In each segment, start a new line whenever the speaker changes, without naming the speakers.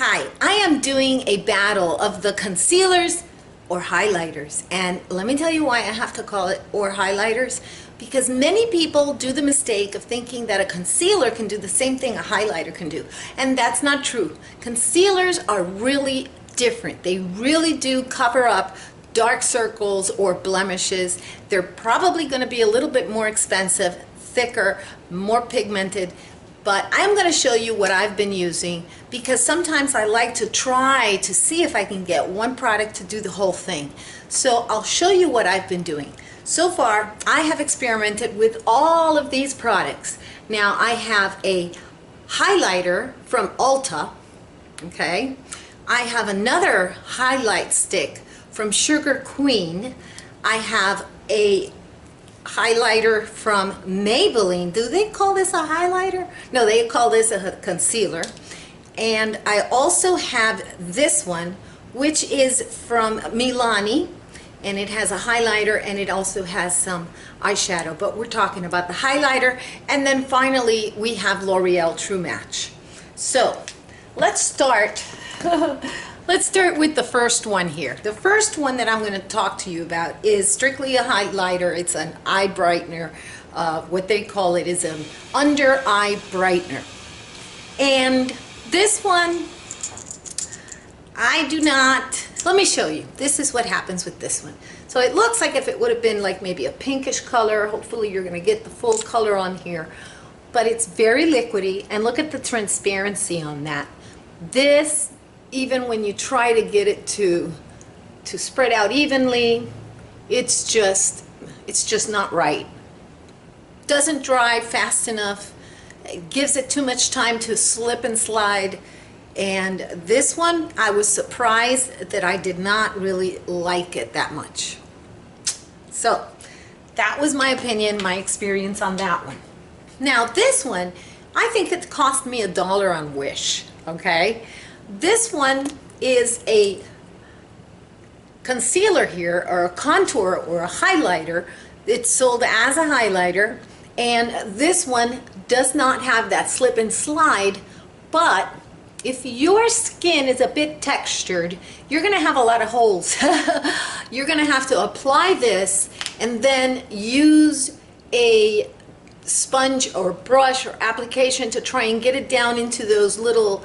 Hi, I am doing a battle of the concealers or highlighters, and let me tell you why I have to call it or highlighters, because many people do the mistake of thinking that a concealer can do the same thing a highlighter can do, and that's not true. Concealers are really different. They really do cover up dark circles or blemishes. They're probably going to be a little bit more expensive, thicker, more pigmented, but I'm going to show you what I've been using, because sometimes I like to try to see if I can get one product to do the whole thing. So I'll show you what I've been doing. So far, I have experimented with all of these products. Now I have a highlighter from Ulta, okay? I have another highlight stick from Sugar Queen. I have a highlighter from Maybelline. Do they call this a highlighter? No, they call this a concealer. And I also have this one, which is from Milani, and it has a highlighter and it also has some eyeshadow, but we're talking about the highlighter. And then finally we have L'Oreal True Match. So let's start let's start with the first one here. The first one that I'm going to talk to you about is strictly a highlighter. It's an eye brightener. What they call it is an under eye brightener. And this one, I do not, let me show you. This is what happens with this one. So it looks like if it would have been like maybe a pinkish color. Hopefully you're going to get the full color on here. But it's very liquidy, and look at the transparency on that. This, even when you try to get it to spread out evenly, it's just not right. Doesn't dry fast enough. It gives it too much time to slip and slide. And this one, I was surprised that I did not really like it that much. So that was my opinion, my experience on that one. Now this one, I think it cost me $1 on Wish, okay? This one is a concealer here, or a contour, or a highlighter. It's sold as a highlighter, and this one does not have that slip and slide, but if your skin is a bit textured, you're going to have a lot of holes. You're going to have to apply this and then use a sponge or brush or application to try and get it down into those little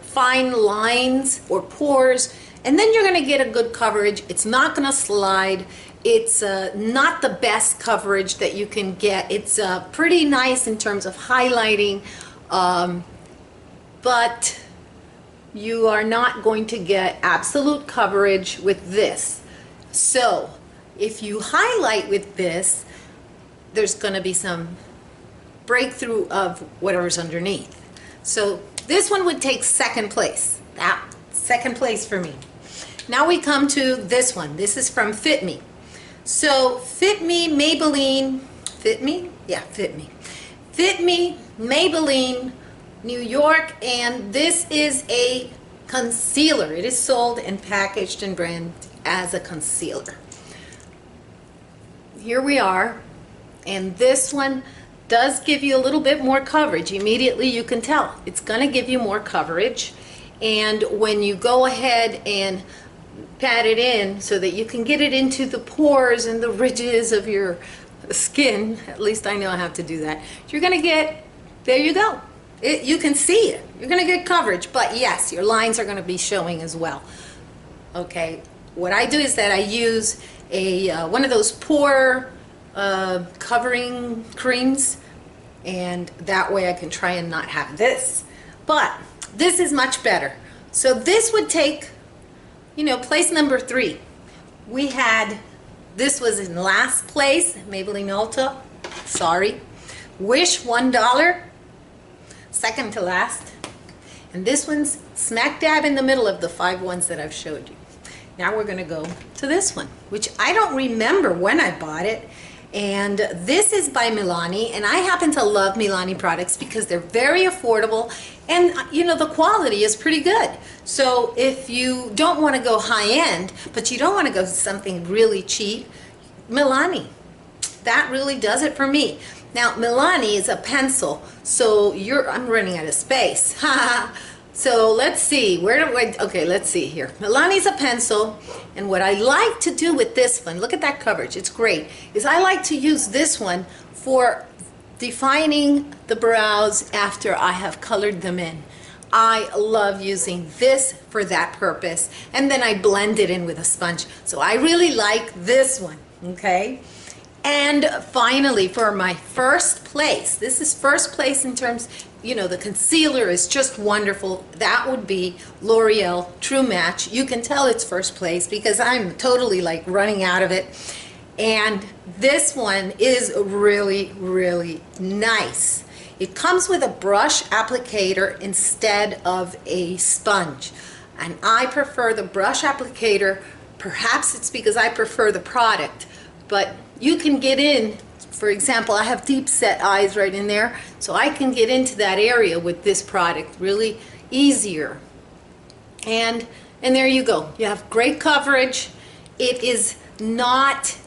fine lines or pores, and then you're going to get a good coverage. It's not going to slide. It's not the best coverage that you can get. It's pretty nice in terms of highlighting, but you are not going to get absolute coverage with this. So if you highlight with this, there's going to be some breakthrough of whatever's underneath. So this one would take second place. Second place for me. Now we come to this one. This is from Fit Me. So Fit Me, Maybelline, Fit Me? Yeah, Fit Me. Fit Me, Maybelline, New York, and this is a concealer. It is sold and packaged and branded as a concealer. Here we are, and this one does give you a little bit more coverage. Immediately you can tell it's going to give you more coverage, and when you go ahead and pat it in so that you can get it into the pores and the ridges of your skin, at least I know I have to do that, you're going to get, there you go. You can see it. You're going to get coverage, but yes, your lines are going to be showing as well. Okay, what I do is that I use a one of those pore covering creams, and that way I can try and not have this. But this is much better. So this would take, you know, place number 3. We had, this was in last place, Maybelline Ulta, sorry. Wish, $1. Second to last, and this one's smack dab in the middle of the 5 ones that I've showed you. Now we're going to go to this one, which I don't remember when I bought it, and this is by Milani, and I happen to love Milani products because they're very affordable, and you know, the quality is pretty good. So if you don't want to go high-end, but you don't want to go something really cheap, Milani, that really does it for me. Now Milani is a pencil, so I'm running out of space. So let's see, okay, let's see here. Milani's a pencil, and what I like to do with this one, look at that coverage, it's great, is I like to use this one for defining the brows after I have colored them in. I love using this for that purpose, and then I blend it in with a sponge. So I really like this one, okay? And finally, for my first place, this is first place in terms, you know, the concealer is just wonderful. That would be L'Oreal True Match. You can tell it's first place because I'm totally like running out of it. And this one is really, really nice. It comes with a brush applicator instead of a sponge. And I prefer the brush applicator. Perhaps it's because I prefer the product, but you can get in, for example, I have deep set eyes right in there, so I can get into that area with this product really easier. And there you go. You have great coverage. It is not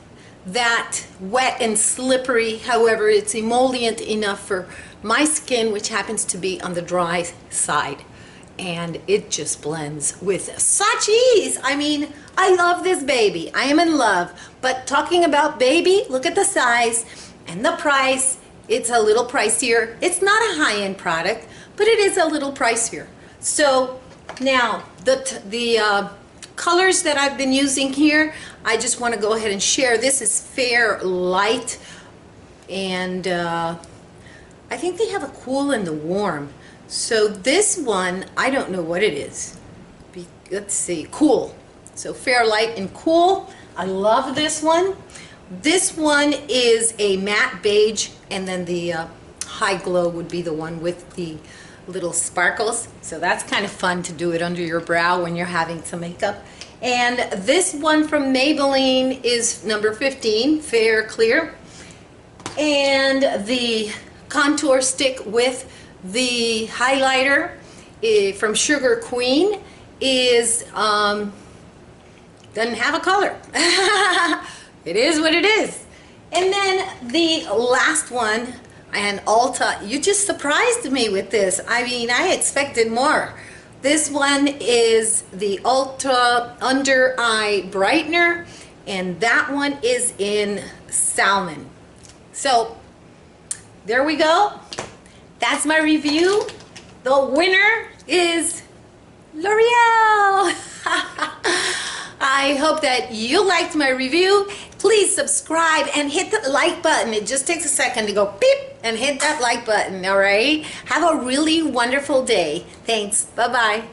that wet and slippery. However, it's emollient enough for my skin, which happens to be on the dry side. And it just blends with such ease. I mean, I love this baby. I am in love. But talking about baby, look at the size and the price. It's a little pricier. It's not a high-end product, but it is a little pricier. So now the colors that I've been using here, I just want to go ahead and share. This is Fair Light, and I think they have a cool and the warm. So this one, I don't know what it is. Let's see, Cool. So Fair Light and Cool. I love this one. This one is a matte beige, and then the High Glow would be the one with the little sparkles. So that's kind of fun to do it under your brow when you're having some makeup. And this one from Maybelline is number 15, Fair Clear. And the contour stick with the highlighter from Sugar Queen is doesn't have a color. It is what it is. And then the last one, and Ulta, you just surprised me with this. I mean, I expected more. This one is the Ulta Under Eye Brightener, and that one is in Salmon. So there we go. That's my review. The winner is L'Oreal. I hope that you liked my review. Please subscribe and hit the like button. It just takes a second to go beep and hit that like button, all right? Have a really wonderful day. Thanks. Bye-bye.